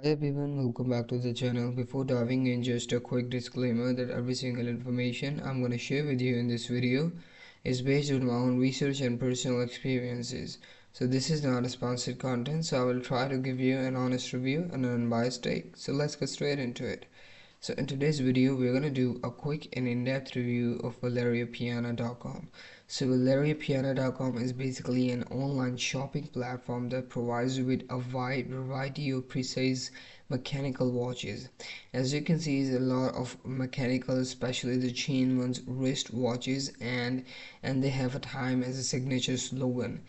Hi everyone, welcome back to the channel. Before diving in, just a quick disclaimer that every single information I'm going to share with you in this video is based on my own research and personal experiences. So this is not a sponsored content, so I will try to give you an honest review and an unbiased take. So let's get straight into it. So in today's video, we're going to do a quick and in-depth review of ValerioPianna.com. So ValerioPianna.com is basically an online shopping platform that provides you with a wide variety of precise mechanical watches. As you can see, there's a lot of mechanical, especially the chain ones, wrist watches, and they have a time as a signature slogan.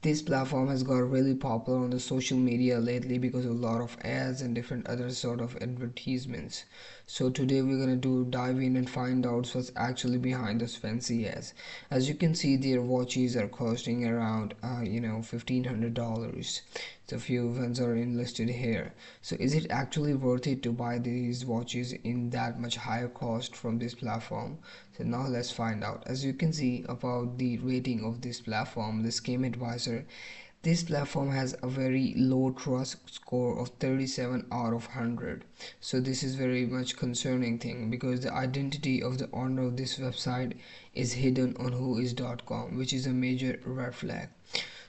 This platform has got really popular on the social media lately because of a lot of ads and different other sort of advertisements. So today we're gonna dive in and find out what's actually behind those fancy ads. As you can see, their watches are costing around $1,500. So few ones are enlisted here. So is it actually worth it to buy these watches in that much higher cost from this platform? So now let's find out. As you can see about the rating of this platform, the Scam Advisor, this platform has a very low trust score of 37 out of 100. So this is very much concerning thing because the identity of the owner of this website is hidden on whois.com, which is a major red flag.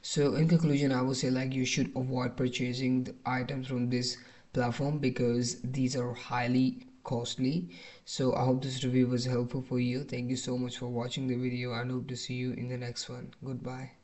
So in conclusion, I would say like you should avoid purchasing the items from this platform because these are highly costly. So I hope this review was helpful for you. Thank you so much for watching the video and hope to see you in the next one. Goodbye.